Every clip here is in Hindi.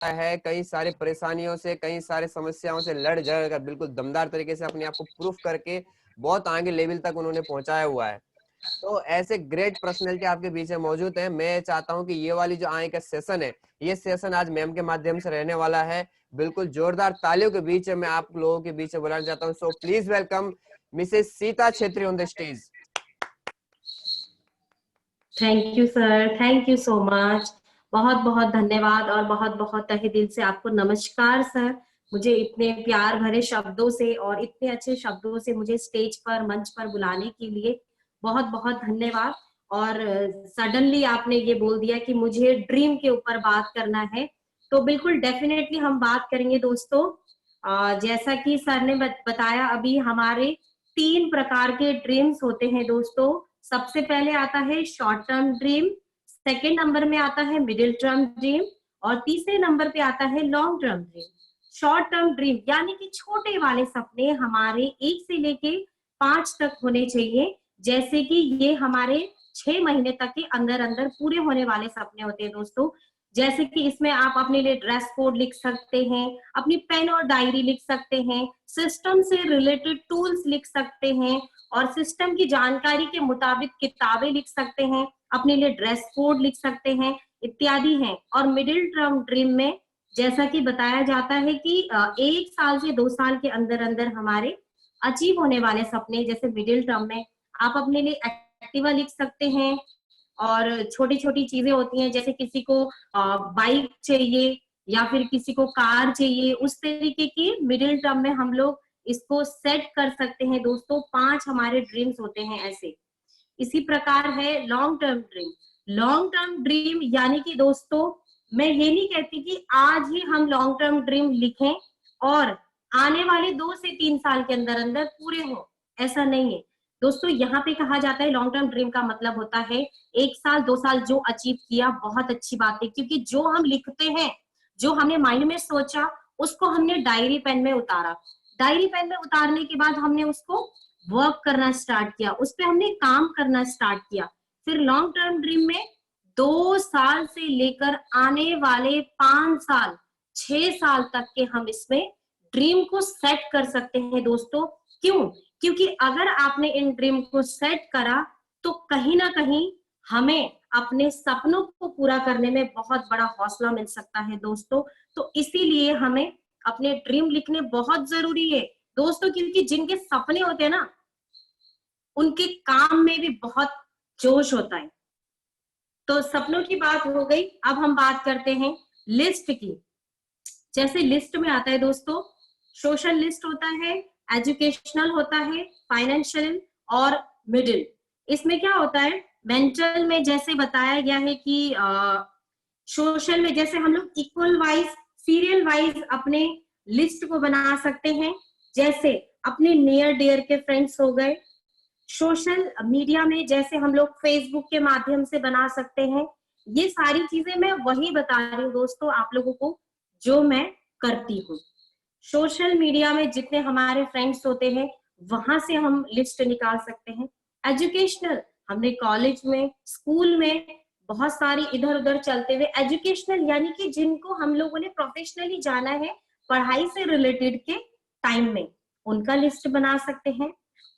है, कई सारी परेशानियों से, कई सारे समस्याओं से लड़ झड़ कर बिल्कुल दमदार तरीके से अपने आप को प्रूफ करके बहुत आगे लेवल तक उन्होंने पहुंचाया हुआ है। तो ऐसे ग्रेट पर्सनैलिटी आपके बीच में मौजूद है। मैं चाहता हूं कि ये वाली जो आगे का सेशन है, ये सेशन आज मैम के माध्यम से रहने वाला है। बिल्कुल जोरदार तालियों के बीच में मैं आप लोगों के बीच में बुलाना चाहता हूं। So please welcome Mrs Sita Chhetri on the stage. Thank you sir, thank you so much. बहुत बहुत धन्यवाद और बहुत बहुत तहे दिल से आपको नमस्कार सर। मुझे इतने प्यार भरे शब्दों से और इतने अच्छे शब्दों से मुझे स्टेज पर, मंच पर बुलाने के लिए बहुत बहुत धन्यवाद। और सडनली आपने ये बोल दिया कि मुझे ड्रीम के ऊपर बात करना है, तो बिल्कुल डेफिनेटली हम बात करेंगे दोस्तों। जैसा कि सर ने बताया, अभी हमारे 3 प्रकार के ड्रीम्स होते हैं दोस्तों। सबसे पहले आता है short term dream, second number में आता है मिडिल टर्म ड्रीम और तीसरे नंबर पे आता है long term dream. Short term dream यानी कि छोटे वाले सपने हमारे 1 से लेके 5 तक होने चाहिए, जैसे कि ये हमारे 6 महीने तक के अंदर अंदर पूरे होने वाले सपने होते हैं दोस्तों। जैसे कि इसमें आप अपने लिए ड्रेस कोड लिख सकते हैं, अपनी पेन और डायरी लिख सकते हैं, सिस्टम से रिलेटेड टूल्स लिख सकते हैं और सिस्टम की जानकारी के मुताबिक किताबें लिख सकते हैं, अपने लिए ड्रेस कोड लिख सकते हैं, इत्यादि हैं। और मिडिल टर्म ड्रीम में जैसा कि बताया जाता है कि 1 साल से 2 साल के अंदर अंदर हमारे अचीव होने वाले सपने, जैसे मिडिल टर्म में आप अपने लिए एक्टिवा लिख सकते हैं और छोटी छोटी चीजें होती हैं, जैसे किसी को बाइक चाहिए या फिर किसी को कार चाहिए, उस तरीके की मिडिल टर्म में हम लोग इसको सेट कर सकते हैं दोस्तों। 5 हमारे ड्रीम्स होते हैं ऐसे। इसी प्रकार है long term dream. Long term dream यानी कि दोस्तों, मैं ये नहीं कहती कि आज ही हम लॉन्ग टर्म ड्रीम लिखें और आने वाले 2 से 3 साल के अंदर अंदर पूरे हो, ऐसा नहीं है दोस्तों। यहाँ पे कहा जाता है लॉन्ग टर्म ड्रीम का मतलब होता है 1 साल 2 साल जो अचीव किया बहुत अच्छी बात है, क्योंकि जो हम लिखते हैं, जो हमने माइंड में सोचा, उसको हमने डायरी पेन में उतारा। डायरी पेन में उतारने के बाद हमने उसको वर्क करना स्टार्ट किया, उस पर हमने काम करना स्टार्ट किया। फिर लॉन्ग टर्म ड्रीम में 2 साल से लेकर आने वाले 5 साल 6 साल तक के हम इसमें ड्रीम को सेट कर सकते हैं दोस्तों। क्यों? क्योंकि अगर आपने इन ड्रीम को सेट करा तो कहीं ना कहीं हमें अपने सपनों को पूरा करने में बहुत बड़ा हौसला मिल सकता है दोस्तों। तो इसीलिए हमें अपने ड्रीम लिखने बहुत जरूरी है दोस्तों, क्योंकि जिनके सपने होते हैं ना, उनके काम में भी बहुत जोश होता है। तो सपनों की बात हो गई, अब हम बात करते हैं लिस्ट की। जैसे लिस्ट में आता है दोस्तों, सोशल लिस्ट होता है, एजुकेशनल होता है, फाइनेंशियल और मिडिल। इसमें क्या होता है, मेंटल में जैसे बताया गया है कि सोशल में जैसे हम लोग इक्वल वाइज, सीरियल वाइज अपने लिस्ट को बना सकते हैं, जैसे अपने नियर डियर के फ्रेंड्स हो गए। सोशल मीडिया में जैसे हम लोग फेसबुक के माध्यम से बना सकते हैं। ये सारी चीजें मैं वही बता रही हूँ दोस्तों आप लोगों को जो मैं करती हूँ। सोशल मीडिया में जितने हमारे फ्रेंड्स होते हैं वहां से हम लिस्ट निकाल सकते हैं। एजुकेशनल, हमने कॉलेज में, स्कूल में बहुत सारी इधर उधर चलते हुए एजुकेशनल यानी कि जिनको हम लोगों ने प्रोफेशनली जाना है पढ़ाई से रिलेटेड के टाइम में, उनका लिस्ट बना सकते हैं।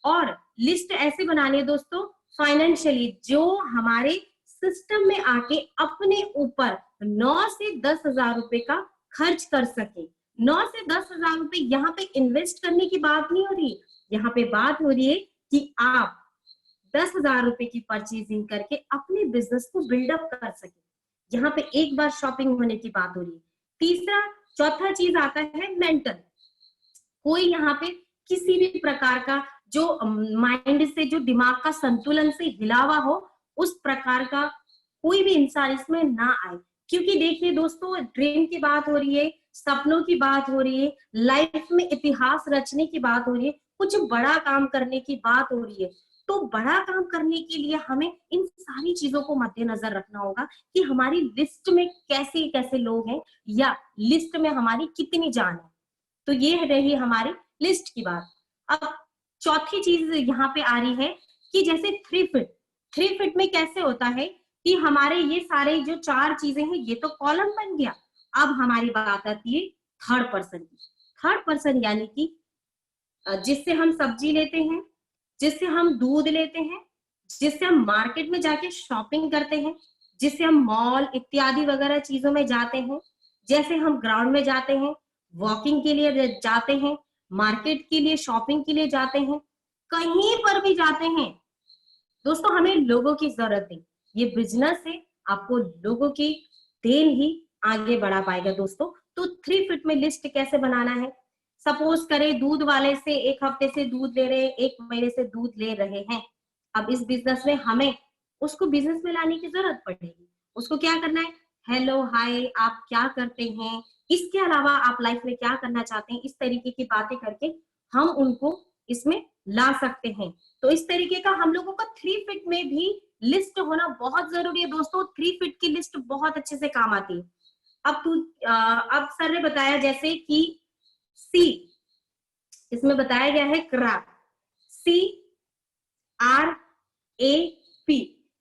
और लिस्ट ऐसे बनानी है दोस्तों फाइनेंशियली, जो हमारे सिस्टम में आके अपने ऊपर 9 से 10 हजार रुपए का खर्च कर सके। 9 से 10 हजार रुपए यहाँ पे इन्वेस्ट करने की बात नहीं हो रही, यहाँ पे बात हो रही है कि आप 10 हजार रुपए की परचेजिंग करके अपने बिजनेस को बिल्डअप कर सके। यहाँ पे एक बार शॉपिंग होने की बात हो रही है। तीसरा, चौथा चीज आता है मेंटल। कोई यहाँ पे किसी भी प्रकार का जो माइंड से, जो दिमाग का संतुलन से हिला हुआ हो, उस प्रकार का कोई भी इंसान इसमें ना आए। क्योंकि देखिए दोस्तों, ड्रीम की बात हो रही है, सपनों की बात हो रही है, लाइफ में इतिहास रचने की बात हो रही है, कुछ बड़ा काम करने की बात हो रही है। तो बड़ा काम करने के लिए हमें इन सारी चीजों को मद्देनजर रखना होगा कि हमारी लिस्ट में कैसे कैसे लोग हैं या लिस्ट में हमारी कितनी जान है। तो ये रही हमारी लिस्ट की बात। अब चौथी चीज यहाँ पे आ रही है कि जैसे 3 फिट, 3 फिट में कैसे होता है कि हमारे ये सारे जो 4 चीजें हैं ये तो कॉलम बन गया, अब हमारी बात आती है थर्ड पर्सन की। थर्ड पर्सन यानी कि जिससे हम सब्जी लेते हैं, जिससे हम दूध लेते हैं, जिससे हम मार्केट में जाके शॉपिंग करते हैं, जिससे हम मॉल इत्यादि वगैरह चीजों में जाते हैं, जैसे हम ग्राउंड में जाते हैं, वॉकिंग के लिए जाते हैं, मार्केट के लिए शॉपिंग के लिए जाते हैं, कहीं पर भी जाते हैं दोस्तों, हमें लोगों की जरूरत है। ये बिजनेस है, आपको लोगों की देन ही आगे बढ़ा पाएगा दोस्तों। तो 3 फीट में लिस्ट कैसे बनाना है? सपोज करें दूध वाले से 1 हफ्ते से दूध ले रहे हैं, 1 महीने से दूध ले रहे हैं। अब इस बिजनेस में हमें उसको बिजनेस में लाने की जरूरत पड़ेगी। उसको क्या करना है? हेलो हाय, आप क्या करते हैं, इसके अलावा आप लाइफ में क्या करना चाहते हैं, इस तरीके की बातें करके हम उनको इसमें ला सकते हैं। तो इस तरीके का हम लोगों का 3 फीट में भी लिस्ट होना बहुत जरूरी है दोस्तों। 3 फीट की लिस्ट बहुत अच्छे से काम आती है। अब सर ने बताया जैसे कि सी, इसमें बताया गया है क्रैप, CRAP।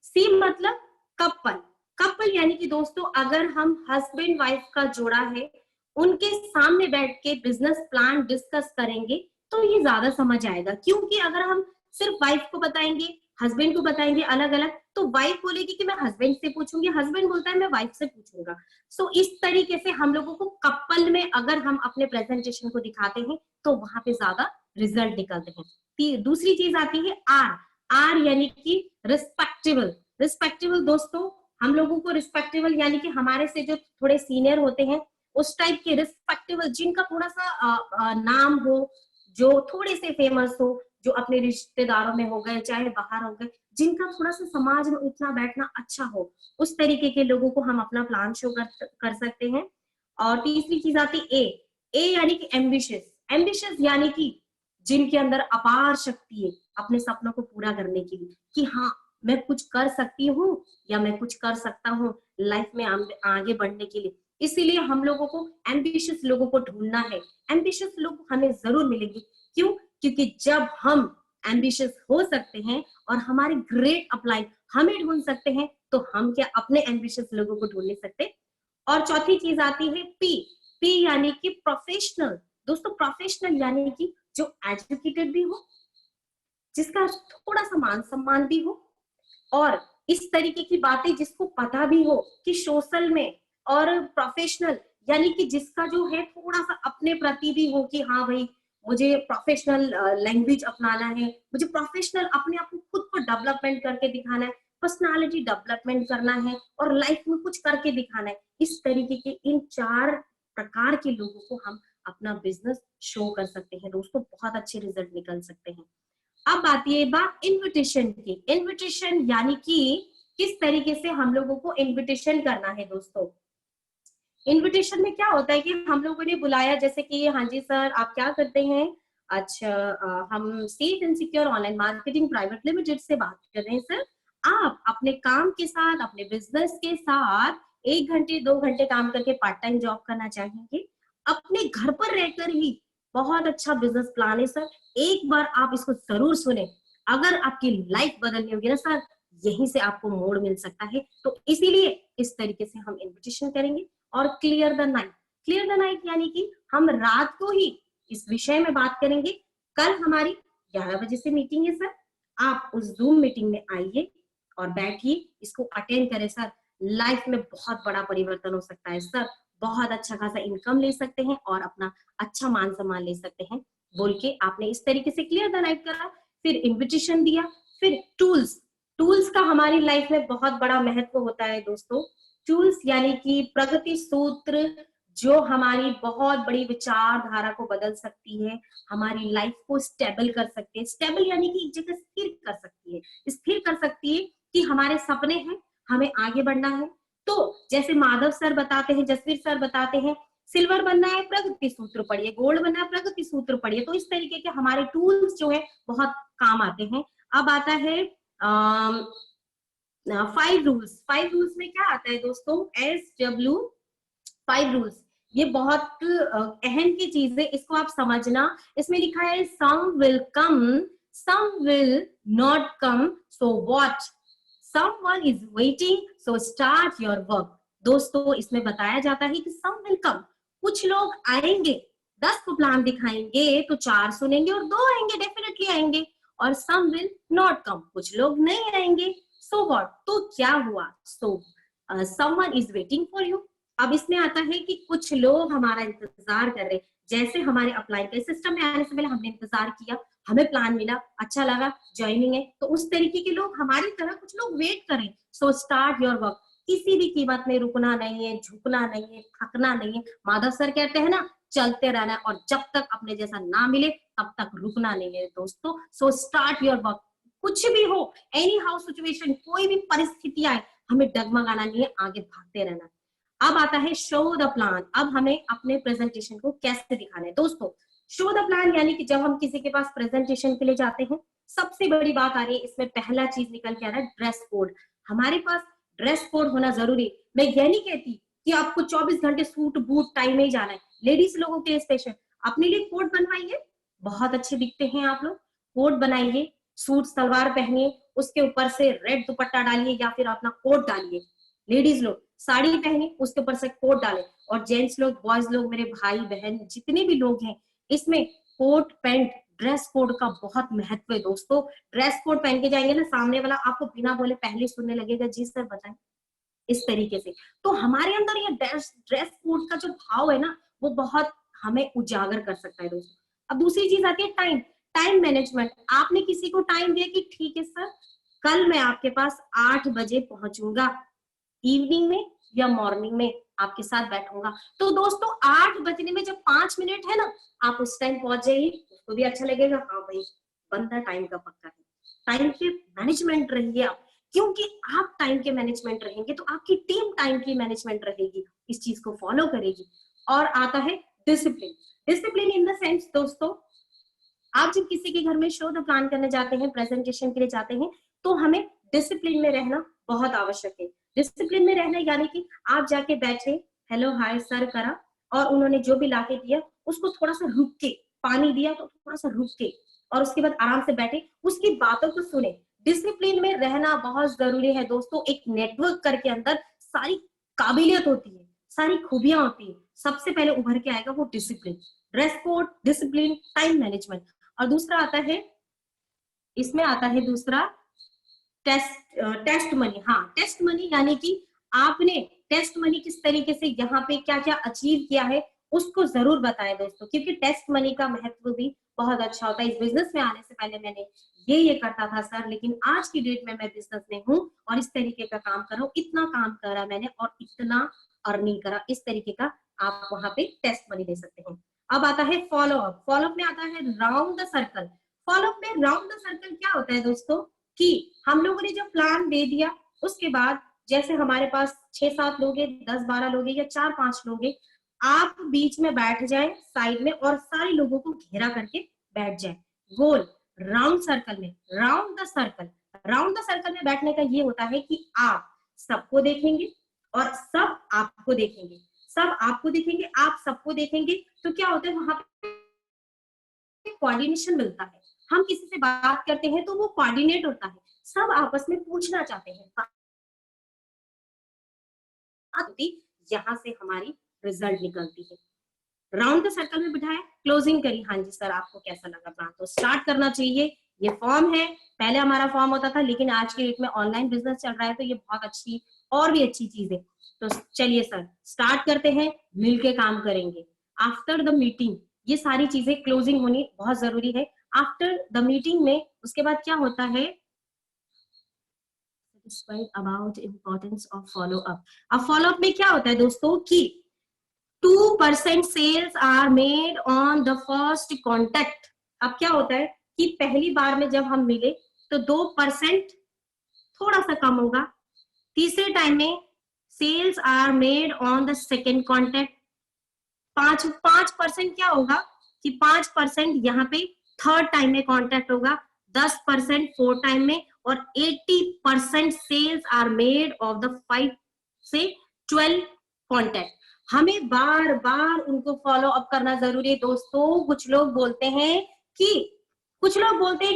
सी मतलब कपल। कपल यानी कि दोस्तों अगर हम हस्बैंड वाइफ का जोड़ा है, उनके सामने बैठ के बिजनेस प्लान डिस्कस करेंगे तो ये ज्यादा समझ आएगा। क्योंकि अगर हम सिर्फ वाइफ को बताएंगे, हस्बैंड को बताएंगे अलग अलग, तो वाइफ बोलेगी कि मैं हस्बैंड से पूछूंगी, हस्बैंड बोलता है मैं वाइफ से पूछूंगा। सो इस तरीके से हम लोगों को कपल में अगर हम अपने प्रेजेंटेशन को दिखाते हैं तो वहां पे ज्यादा रिजल्ट निकलते हैं। दूसरी चीज आती है आर। आर यानी कि रिस्पेक्टेबल। रिस्पेक्टेबल दोस्तों, हम लोगों को रिस्पेक्टेबल यानी कि हमारे से जो थोड़े सीनियर होते हैं उस टाइप के रिस्पेक्टेबल, जिनका थोड़ा सा नाम हो, जो थोड़े से फेमस हो, जो अपने रिश्तेदारों में हो गए चाहे बाहर हो गए, जिनका थोड़ा सा समाज में उठना बैठना अच्छा हो, उस तरीके के लोगों को हम अपना प्लान शो कर सकते हैं। और तीसरी चीज आती ए। ए यानी कि एम्बिशियस। एम्बिशियस यानी कि जिनके अंदर अपार शक्ति है अपने सपनों को पूरा करने के लिए, कि हाँ मैं कुछ कर सकती हूँ या मैं कुछ कर सकता हूँ लाइफ में आगे बढ़ने के लिए। इसीलिए हम लोगों को एम्बिशियस लोगों को ढूंढना है। एम्बिशियस लोग हमें जरूर मिलेंगे। क्यों? क्योंकि जब हम एम्बिशियस हो सकते हैं और हमारे ग्रेट अपलाइन हमें ढूंढ सकते हैं, तो हम क्या अपने एम्बिशियस लोगों को ढूंढ नहीं सकते? और चौथी चीज आती है पी। पी यानी कि प्रोफेशनल। दोस्तों प्रोफेशनल यानी कि जो एजुकेटेड भी हो, जिसका थोड़ा सा मान सम्मान भी हो, और इस तरीके की बातें जिसको पता भी हो कि सोशल में, और प्रोफेशनल यानी कि जिसका जो है थोड़ा सा अपने प्रति भी हो कि हाँ भाई मुझे प्रोफेशनल लैंग्वेज अपनाना है, मुझे प्रोफेशनल अपने आप को खुद को डेवलपमेंट करके दिखाना है, पर्सनालिटी डेवलपमेंट करना है और लाइफ में कुछ करके दिखाना है। इस तरीके के इन 4 प्रकार के लोगों को हम अपना बिजनेस शो कर सकते हैं दोस्तों, बहुत अच्छे रिजल्ट निकल सकते हैं। अब आती है बात इनविटेशन की। इनविटेशन यानी कि किस तरीके से हम लोगों को इनविटेशन करना है दोस्तों। इनविटेशन में क्या होता है कि हम लोगों ने बुलाया, जैसे कि हाँ जी सर आप क्या करते हैं, अच्छा हम safe and secure online marketing private limited से बात कर रहे हैं सर। आप अपने काम के साथ, अपने बिजनेस के साथ 1 घंटे 2 घंटे काम करके पार्ट टाइम जॉब करना चाहेंगे, अपने घर पर रहकर ही। बहुत अच्छा बिजनेस प्लान है सर, एक बार आप इसको जरूर सुने। अगर आपकी लाइफ बदलनी होगी ना सर, यहीं से आपको मोड़ मिल सकता है। तो इसीलिए इस तरीके से हम इन्विटेशन करेंगे। और clear the night. Clear the night यानी कि हम रात को ही इस विषय में बात करेंगे। कल हमारी 11 बजे से मीटिंग है सर, आप उस जूम मीटिंग में आइए और बैठिए, इसको अटेंड करें सर। लाइफ में बहुत बड़ा परिवर्तन हो सकता है सर, बहुत अच्छा खासा इनकम ले सकते हैं और अपना अच्छा मान सम्मान ले सकते हैं, बोल के आपने इस तरीके से क्लियर द नाइट करा, फिर इन्विटेशन दिया। फिर टूल्स। टूल्स का हमारी लाइफ में बहुत बड़ा महत्व होता है दोस्तों। टूल्स यानी कि प्रगति सूत्र, जो हमारी बहुत बड़ी विचारधारा को बदल सकती है, हमारी लाइफ को स्टेबल कर सकती है। स्टेबल यानी कि एक जगह स्थिर कर सकती है, स्थिर कर सकती है कि हमारे सपने हैं, हमें आगे बढ़ना है। तो जैसे माधव सर बताते हैं, जसवीर सर बताते हैं, सिल्वर बनना है प्रगति सूत्र पढ़िए, गोल्ड बनना है प्रगति सूत्र पढ़िए। तो इस तरीके के हमारे टूल्स जो है बहुत काम आते हैं। अब आता है 5 रूल्स। 5 रूल्स में क्या आता है दोस्तों? SW 5 rules. ये बहुत अहम की चीज है, इसको आप समझना। इसमें लिखा है some will come, some will not come, so what? Someone is waiting, so start your work. दोस्तों इसमें बताया जाता है कि सम विल कम, कुछ लोग आएंगे, 10 को प्लान दिखाएंगे तो 4 सुनेंगे और 2 आएंगे, डेफिनेटली आएंगे, और सम विल नॉट कम, कुछ लोग नहीं आएंगे। सो व्हाट, तो क्या हुआ, so someone is waiting for you. अब इसमें आता है कि कुछ लोग हमारा इंतजार कर रहे हैं, जैसे हमारे अपलाइन के सिस्टम में आने से पहले हमने इंतजार किया, हमें प्लान मिला, अच्छा लगा, ज्वाइनिंग है, तो उस तरीके के लोग हमारी तरह कुछ लोग वेट करें। सो स्टार्ट योर वर्क, किसी भी कीमत में रुकना नहीं है, झुकना नहीं है, थकना नहीं है। माधव सर कहते हैं ना, चलते रहना है, और जब तक अपने जैसा ना मिले तब तक रुकना नहीं है दोस्तों। सो स्टार्ट योर वर्क, कुछ भी हो, एनी हाउ सिचुएशन, कोई भी परिस्थिति आए, हमें डगमगाना नहीं है, आगे भागते रहना है। अब आता है शो द प्लान, अब हमें अपने प्रेजेंटेशन को कैसे दिखाना है दोस्तों। शो द प्लान यानी कि जब हम किसी के पास प्रेजेंटेशन के लिए जाते हैं, सबसे बड़ी बात आ रही है इसमें, पहला चीज निकल के आ रहा है ड्रेस कोड। हमारे पास ड्रेस कोड होना जरूरी। मैं ये नहीं कहती कि आपको 24 घंटे सूट बूट टाई में ही जाना है, लेडीज लोगों के लिए स्पेशल अपने लिए कोट बनवाइए, बहुत अच्छे दिखते हैं आप लोग, कोट बनाइए, सूट सलवार पहनिए, उसके ऊपर से रेड दुपट्टा डालिए या फिर अपना कोट डालिए। लेडीज लोग साड़ी पहने, उसके ऊपर से कोट डाले, और जेंट्स लोग, बॉयज लोग, मेरे भाई बहन जितने भी लोग हैं, इसमें कोट पैंट ड्रेस कोड का बहुत महत्व है दोस्तों। ड्रेस कोड पहन के जाएंगे ना, सामने वाला आपको बिना बोले पहले सुनने लगेगा, जी सर बताएं, इस तरीके से। तो हमारे अंदर ये ड्रेस कोड का जो भाव है ना, वो बहुत हमें उजागर कर सकता है दोस्तों। अब दूसरी चीज आती है टाइम, टाइम मैनेजमेंट। आपने किसी को टाइम दिया कि ठीक है सर, कल मैं आपके पास 8 बजे पहुंचूंगा, इवनिंग में या मॉर्निंग में आपके साथ बैठूंगा, तो दोस्तों 8 बजने में जब 5 मिनट है ना, आप उस टाइम पहुंच जाइए, उसको भी अच्छा लगेगा, हाँ भाई बंदा टाइम का पक्का है। टाइम के मैनेजमेंट रहिए आप, क्योंकि आप टाइम के मैनेजमेंट रहेंगे तो आपकी टीम टाइम की मैनेजमेंट रहेगी, इस चीज को फॉलो करेगी। और आता है discipline. Discipline in the sense दोस्तों, आप जब किसी के घर में शो द प्लान करने जाते हैं, प्रेजेंटेशन के लिए जाते हैं, तो हमें डिसिप्लिन में रहना बहुत आवश्यक है। डिसिप्लिन में रहना यानी कि आप जाके बैठे, हेलो हाय सर करा, और उन्होंने जो भी लाके दिया उसको थोड़ा सा रुक के, पानी दिया तो थोड़ा सा रुक के, और उसके बाद आराम से बैठे, उसकी बातों को सुने। डिसिप्लिन में रहना बहुत जरूरी है दोस्तों। एक नेटवर्क करके अंदर सारी काबिलियत होती है, सारी खूबियां होती है, सबसे पहले उभर के आएगा वो discipline, dress code, discipline, time management. और दूसरा आता है, इसमें आता है दूसरा टेस्ट मनी। हाँ, टेस्ट मनी यानी कि आपने टेस्ट मनी किस तरीके से यहाँ पे क्या क्या अचीव किया है, उसको जरूर बताएं दोस्तों, क्योंकि टेस्ट मनी का महत्व भी बहुत अच्छा होता है। इस बिजनेस में आने से पहले मैंने ये करता था सर, लेकिन आज की डेट में मैं बिजनेस में हूँ और इस तरीके का काम कर रहा हूँ, इतना काम करा मैंने और इतना अर्निंग करा, इस तरीके का आप वहां पे टेस्ट मनी दे सकते हैं। अब आता है फॉलो अप। फॉलो अप में आता है round the circle. Follow up में राउंड द सर्कल क्या होता है दोस्तों, कि हम लोगों ने जब प्लान दे दिया, उसके बाद जैसे हमारे पास 6-7 लोग हैं, 10-12 लोग हैं या 4-5 लोग हैं, आप बीच में बैठ जाएं साइड में और सारे लोगों को घेरा करके बैठ जाएं गोल राउंड सर्कल में। Round the circle, round the circle में बैठने का ये होता है कि आप सबको देखेंगे और सब आपको देखेंगे, सब आपको देखेंगे, आप सबको देखेंगे, तो क्या होता है वहां पे कोऑर्डिनेशन मिलता है। हम किसी से बात करते हैं तो वो कोऑर्डिनेट होता है, सब आपस में पूछना चाहते हैं, यहाँ से हमारी रिजल्ट निकलती है। राउंड द सर्कल में बिठाया, क्लोजिंग करी, हाँ जी सर आपको कैसा लगा प्लान, तो स्टार्ट करना चाहिए। ये फॉर्म है, पहले हमारा फॉर्म होता था, लेकिन आज के डेट में ऑनलाइन बिजनेस चल रहा है, तो ये बहुत अच्छी और भी अच्छी चीज है। तो चलिए सर स्टार्ट करते हैं, मिलके काम करेंगे। आफ्टर द मीटिंग, ये सारी चीजें क्लोजिंग होनी बहुत जरूरी है। आफ्टर द मीटिंग में उसके बाद क्या होता है, about importance of follow up. अब फॉलो अप में क्या होता है दोस्तों कि 2% sales are made on the first contact. अब क्या होता है कि पहली बार में जब हम मिले तो 2% थोड़ा सा कम होगा, तीसरे टाइम में sales are made on the second contact, 5% क्या होगा कि 5% यहाँ पे थर्ड टाइम में कॉन्टेक्ट होगा, 10% फोर्थ टाइम में, और 80% sales are made of the 5 से 12 कॉन्टेक्ट। हमें बार बार उनको फॉलो अप करना जरूरी है दोस्तों। कुछ लोग बोलते हैं कि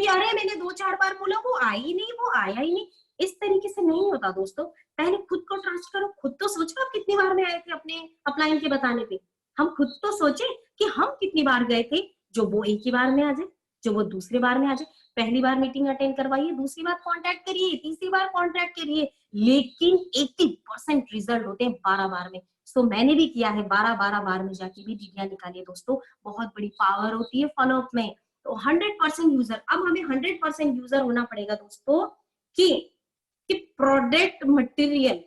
अरे मैंने 2-4 बार बोला, वो आई नहीं, वो आया ही नहीं, इस तरीके से नहीं होता दोस्तों। पहले खुद को ट्रस्ट करो, खुद तो सोचो आप कितनी बार में आए थे अपने अपलाइन के बताने पे। हम खुद तो सोचे कि हम कितनी बार गए थे, जो वो एक ही बार में आ जाए, जो वो दूसरे बार में आ जाए। पहली बार मीटिंग अटेंड करवाइए, दूसरी बार कॉन्टैक्ट करिए, तीसरी बार कॉन्टैक्ट करिए, लेकिन 80% रिजल्ट होते हैं 12 बार में। सो मैंने भी किया है, 12 बार में जाके भी डीडीआर निकालिए दोस्तों। बहुत बड़ी पावर होती है फॉलोअप में। तो 100% यूजर, अब हमें 100% यूजर होना पड़ेगा दोस्तों कि प्रोडक्ट मटेरियल,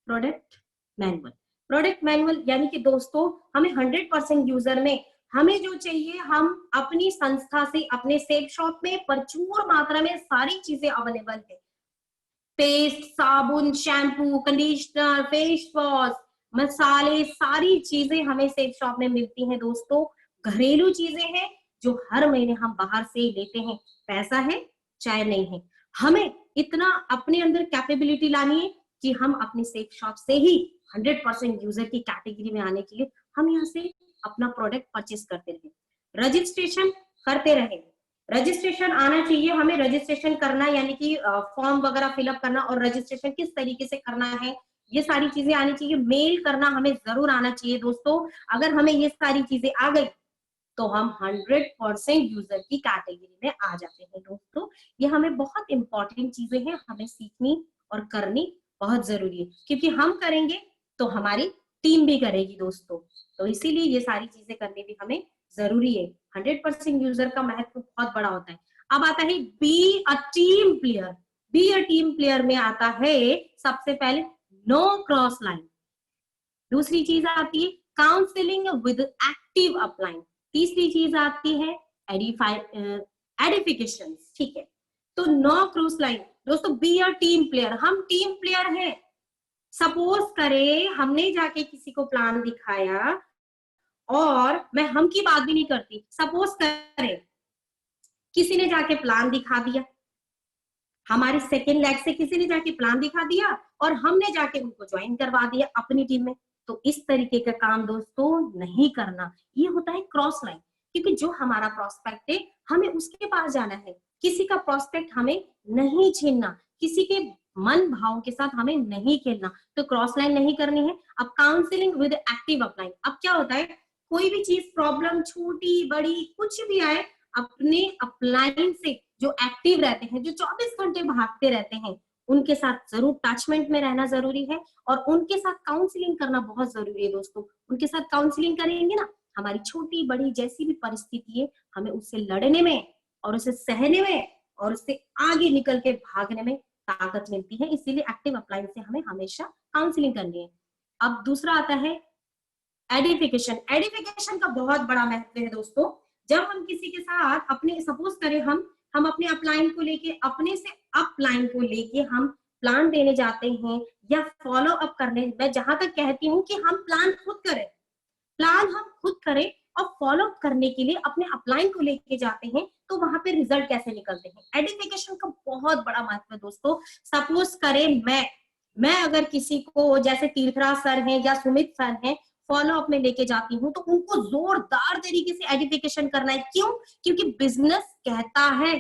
प्रोडक्ट मैनुअल यानी कि दोस्तों हमें 100% यूजर में हमें जो चाहिए, हम अपनी संस्था से अपने सेफ शॉप में प्रचुर मात्रा में सारी चीजें अवेलेबल है। पेस्ट, साबुन, शैम्पू, कंडीशनर, फेस वॉश, मसाले, सारी चीजें हमें सेफ शॉप में मिलती हैं दोस्तों। घरेलू चीजें हैं जो हर महीने हम बाहर से लेते हैं, पैसा है चाहे नहीं है। हमें इतना अपने अंदर कैपेबिलिटी लानी है कि हम अपनी सेफ शॉप से ही 100% यूजर की कैटेगरी में आने के लिए हम यहाँ से अपना प्रोडक्ट परचेस करते रहे, रजिस्ट्रेशन करते रहे। रजिस्ट्रेशन आना चाहिए हमें, रजिस्ट्रेशन करना यानी कि फॉर्म वगैरह फिलअप करना, और रजिस्ट्रेशन किस तरीके से करना है ये सारी चीजें आनी चाहिए। मेल करना हमें जरूर आना चाहिए दोस्तों। अगर हमें ये सारी चीजें आ गई तो हम 100% यूजर की कैटेगरी में आ जाते हैं दोस्तों। ये हमें बहुत इंपॉर्टेंट चीजें हैं, हमें सीखनी और करनी बहुत जरूरी है, क्योंकि हम करेंगे तो हमारी टीम भी करेगी दोस्तों। तो इसीलिए ये सारी चीजें करनी भी हमें जरूरी है। 100% यूजर का महत्व बहुत बड़ा होता है। अब आता है be a team player. Be a team player में आता है सबसे पहले नो क्रॉस लाइन, दूसरी चीज आती है काउंसलिंग विद एक्टिव अपलाइन, तीसरी चीज आती है एडिफिकेशन। ठीक है, तो नो क्रॉस लाइन दोस्तों, बी अ टीम प्लेयर, हम टीम प्लेयर हैं। सपोज करे हमने जाके किसी को प्लान दिखाया, और मैं हम की बात भी नहीं करती, सपोज करे किसी ने जाके प्लान दिखा दिया, हमारे सेकेंड लेग से किसी ने जाके प्लान दिखा दिया और हमने जाके उनको ज्वाइन करवा दिया अपनी टीम में। तो इस तरीके का काम दोस्तों नहीं करना, ये होता है क्रॉस लाइन। क्योंकि जो हमारा प्रोस्पेक्ट है हमें उसके पास जाना है, किसी का प्रोस्पेक्ट हमें नहीं छीनना, किसी के मन भाव के साथ हमें नहीं खेलना। तो क्रॉस लाइन नहीं करनी है। अब काउंसलिंग विद एक्टिव अपलाइन, अब क्या होता है, कोई भी चीज प्रॉब्लम छोटी बड़ी कुछ भी आए, अपने अपलाइन से जो एक्टिव रहते हैं, जो 24 घंटे भागते रहते हैं, उनके साथ जरूर टचमेंट में रहना जरूरी है, और उनके साथ काउंसलिंग करना बहुत जरूरी है दोस्तों। उनके साथ काउंसलिंग करेंगे ना, हमारी छोटी बड़ी जैसी भी परिस्थिति है, हमें उससे लड़ने में और उसे सहने में और उससे आगे निकल के भागने में ताकत मिलती है। इसीलिए एक्टिव अपलाइन से हमें हमेशा काउंसलिंग करनी है। अब दूसरा आता है एडिफिकेशन। एडिफिकेशन का बहुत बड़ा महत्व है दोस्तों। जब हम किसी के साथ अपने, सपोज करें हम अपने अपलाइन को लेके, अपने से अपलाइन को लेके हम प्लान देने जाते हैं या फॉलो अप करने, मैं जहां तक कहती हूँ कि हम प्लान खुद करें, प्लान हम खुद करें और फॉलो अप करने के लिए अपने अपलाइन को लेके जाते हैं, तो वहां पे रिजल्ट कैसे निकलते हैं। एडिफिकेशन का बहुत बड़ा महत्व है दोस्तों। सपोज करें मैं अगर किसी को, जैसे तीर्थराज सर हैं या सुमित सर हैं, फॉलो अप में लेके जाती हूँ, तो उनको जोरदार तरीके से एडिफिकेशन करना है। क्यों? क्योंकि बिजनेस कहता है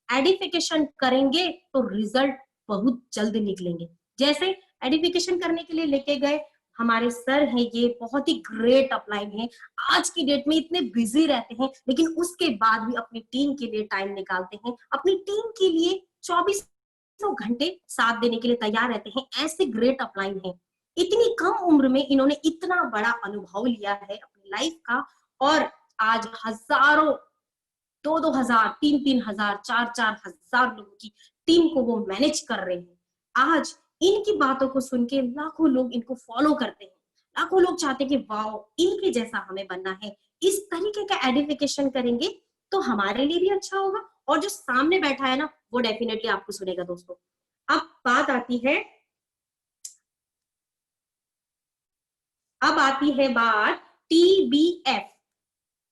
एडिफिकेशन करेंगे तो रिजल्ट बहुत जल्द निकलेंगे। जैसे एडिफिकेशन करने के लिए लेके गए हमारे सर हैं, ये बहुत ही ग्रेट अपलाइन है, आज की डेट में इतने बिजी रहते हैं, लेकिन उसके बाद भी अपनी टीम के लिए टाइम निकालते हैं, अपनी टीम के लिए 24 घंटे साथ देने के लिए तैयार रहते हैं। ऐसे ग्रेट अपलाइन है। इतनी कम उम्र में इन्होंने इतना बड़ा अनुभव लिया है अपनी लाइफ का, और आज हजारों, 2-2 हजार, 3-3 हजार, 4-4 हजार लोगों की टीम को वो मैनेज कर रहे हैं। आज इनकी बातों को सुन के लाखों लोग इनको फॉलो करते हैं, लाखों लोग चाहते हैं कि वाओ इनके जैसा हमें बनना है। इस तरीके का एडिफिकेशन करेंगे तो हमारे लिए भी अच्छा होगा, और जो सामने बैठा है ना, वो डेफिनेटली आपको सुनेगा दोस्तों। अब बात आती है, बात TBF।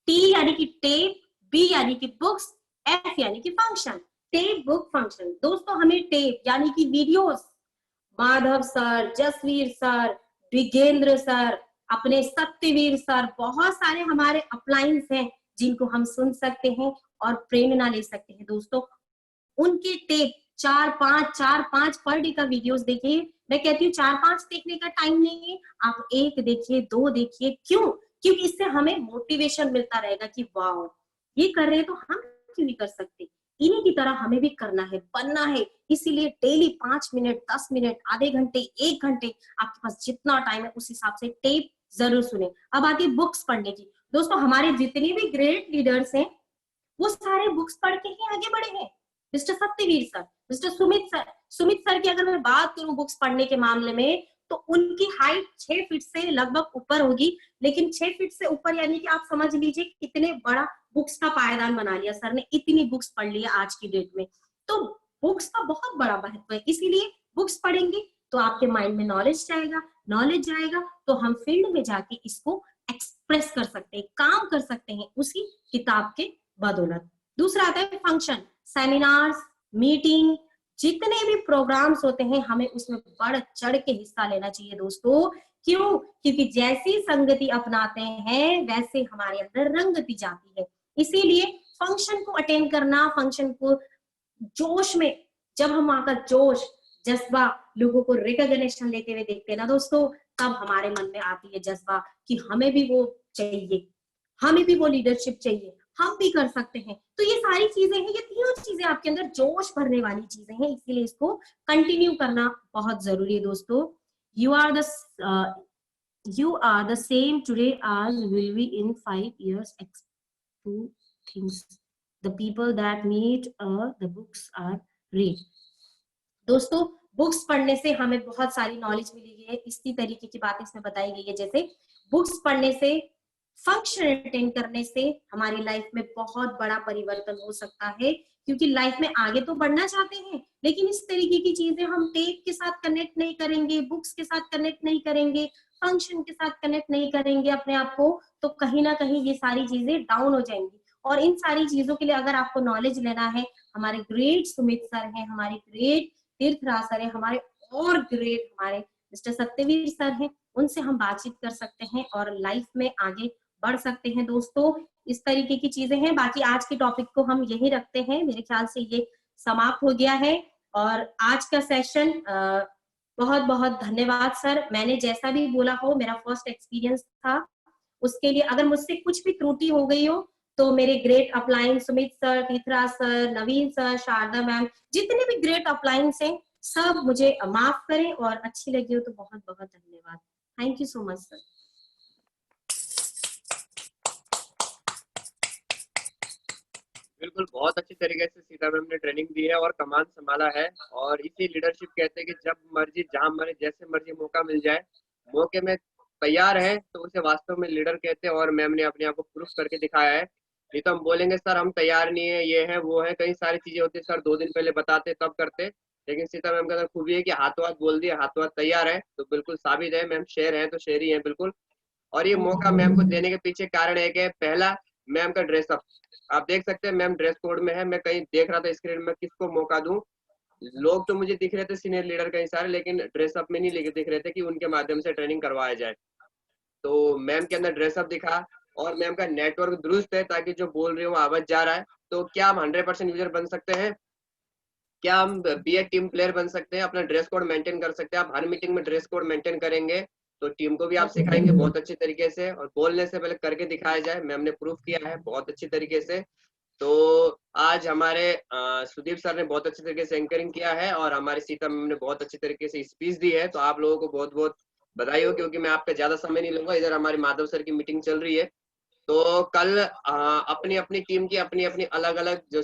टी यानी कि टेप, बी यानी कि बुक्स, एफ यानी कि फंक्शन, टेप बुक फंक्शन। दोस्तों हमें टेप यानी कि videos, Madhav sir, Jasvir sir, Vigendra sir, अपने सत्यवीर सर, बहुत सारे हमारे अपलाइंस हैं जिनको हम सुन सकते हैं और प्रेरणा ले सकते हैं दोस्तों। उनके टेप 4-5 पर डे का वीडियोस देखिए। मैं कहती हूँ 4-5 देखने का टाइम नहीं है, आप 1 देखिए, 2 देखिए। क्यों? क्योंकि इससे हमें मोटिवेशन मिलता रहेगा कि वाओ, ये कर रहे हैं तो हम क्यों नहीं कर सकते। इन्हीं की तरह हमें भी करना है, बनना है। इसीलिए डेली 5 मिनट, 10 मिनट, आधे घंटे, 1 घंटे, आपके पास जितना टाइम है उस हिसाब से टेप जरूर सुने। अब आती है बुक्स पढ़ने की। दोस्तों, हमारे जितने भी ग्रेट लीडर्स हैं वो सारे बुक्स पढ़ के ही आगे बढ़े हैं। Mister Satyaveer sir, mister Sumit sir की अगर मैं बात करूं बुक्स पढ़ने के मामले में, तो उनकी हाइट 6 फीट से लगभग ऊपर होगी, लेकिन 6 फीट से ऊपर यानी कि आप समझ लीजिए कितने बड़ा बुक्स का पायदान बना लिया सर ने, इतनी बुक्स पढ़ ली आज की डेट में। तो बुक्स का बहुत बड़ा महत्व है, इसीलिए बुक्स पढ़ेंगे तो आपके माइंड में नॉलेज जाएगा, नॉलेज जाएगा तो हम फील्ड में जाके इसको एक्सप्रेस कर सकते हैं, काम कर सकते हैं उसी किताब के बदौलत। दूसरा आता है फंक्शन, सेमिनार्स, मीटिंग, जितने भी प्रोग्राम्स होते हैं हमें उसमें बढ़ चढ़ के हिस्सा लेना चाहिए दोस्तों। क्यों? क्योंकि जैसी संगति अपनाते हैं वैसे हमारे अंदर रंगति जाती है। इसीलिए फंक्शन को अटेंड करना, फंक्शन को जोश में, जब हम वहां का जोश, जज्बा, लोगों को रिकॉग्निशन लेते हुए देखते हैं ना दोस्तों, तब हमारे मन में आती है जज्बा कि हमें भी वो चाहिए, हमें भी वो लीडरशिप चाहिए, हम भी कर सकते हैं। तो ये सारी चीजें हैं, ये तीनों चीजें आपके अंदर जोश भरने वाली चीजें हैं, इसीलिए इसको कंटिन्यू करना बहुत जरूरी है दोस्तों। You are the same today as will be in 5 years. Two things. The people that meet the books are read. दोस्तों, बुक्स पढ़ने से हमें बहुत सारी नॉलेज मिली है, इसी तरीके की बात इसमें बताई गई है। जैसे बुक्स पढ़ने से, फंक्शन अटेंड करने से हमारी लाइफ में बहुत बड़ा परिवर्तन हो सकता है, क्योंकि लाइफ में आगे तो बढ़ना चाहते हैं, लेकिन इस तरीके की चीजें हम टेप के साथ कनेक्ट नहीं करेंगे, बुक्स के साथ कनेक्ट नहीं करेंगे, फंक्शन के साथ कनेक्ट नहीं करेंगे अपने आप को, तो कहीं ना कहीं ये सारी चीजें डाउन हो जाएंगी। और इन सारी चीजों के लिए अगर आपको नॉलेज लेना है, हमारे ग्रेट सुमित सर हैं, हमारे ग्रेट तीर्थराज सर है, हमारे और ग्रेट हमारे मिस्टर सत्यवीर सर हैं, उनसे हम बातचीत कर सकते हैं और लाइफ में आगे बढ़ सकते हैं दोस्तों। इस तरीके की चीजें हैं। बाकी आज के टॉपिक को हम यही रखते हैं, मेरे ख्याल से ये समाप्त हो गया है। और आज का सेशन, बहुत बहुत धन्यवाद सर। मैंने जैसा भी बोला हो, मेरा फर्स्ट एक्सपीरियंस था, उसके लिए अगर मुझसे कुछ भी त्रुटि हो गई हो तो मेरे ग्रेट अपलाइन सुमित सर, तीर्थराज सर, नवीन सर, शारदा मैम, जितने भी ग्रेट अपलाइंस हैं, सब मुझे माफ करें, और अच्छी लगी हो तो बहुत बहुत धन्यवाद। Thank you so much sir. बिल्कुल, बहुत अच्छी तरीके से सीता मैम ने ट्रेनिंग दी है और कमान संभाला है। और इसी लीडरशिप कहते हैं कि जब मर्जी, जहां मर्जी, जैसे मर्जी मौका मिल जाए, मौके में तैयार है तो उसे वास्तव में लीडर कहते हैं। और मैम ने अपने आप को प्रूफ करके दिखाया है। नहीं तो हम बोलेंगे सर हम तैयार नहीं है, ये है वो है, कई सारी चीजें होती है सर 2 दिन पहले बताते तब करते। लेकिन सीता मैम का अंदर खूबी है कि हाथों हाथ बोल दिया, हाथों हाथ तैयार है, तो बिल्कुल साबित है मैम शेर है तो शेर ही है बिल्कुल। और ये मौका मैम को देने के पीछे कारण एक है, पहला मैम का ड्रेसअप। आप देख सकते हैं मैम ड्रेस कोड में है। मैं कहीं देख रहा था स्क्रीन में किसको मौका दूं, लोग तो मुझे दिख रहे थे सीनियर लीडर कई सारे, लेकिन ड्रेसअप में नहीं दिख रहे थे कि उनके माध्यम से ट्रेनिंग करवाया जाए। तो मैम के अंदर ड्रेसअप दिखा और मैम का नेटवर्क दुरुस्त है, ताकि जो बोल रही हूँ आवाज जा रहा है। तो क्या हम 100% यूजर बन सकते हैं? क्या हम बी ए टीम प्लेयर बन सकते हैं? अपना ड्रेस कोड मेंटेन कर सकते हैं? आप हर मीटिंग में ड्रेस कोड मेंटेन करेंगे तो टीम को भी आप सिखाएंगे बहुत अच्छी तरीके से। और बोलने से पहले करके दिखाया जाए, मैम ने प्रूफ किया है बहुत अच्छी तरीके से। तो आज हमारे सुदीप सर ने बहुत अच्छी तरीके से एंकरिंग किया है और हमारी सीता मैम ने बहुत अच्छी तरीके से स्पीच दी है। तो आप लोगों को बहुत बहुत बधाई हो, क्योंकि मैं आपका ज्यादा समय नहीं लूंगा, इधर हमारी माधव सर की मीटिंग चल रही है। तो कल अपनी अपनी टीम की अपनी अपनी अलग अलग जो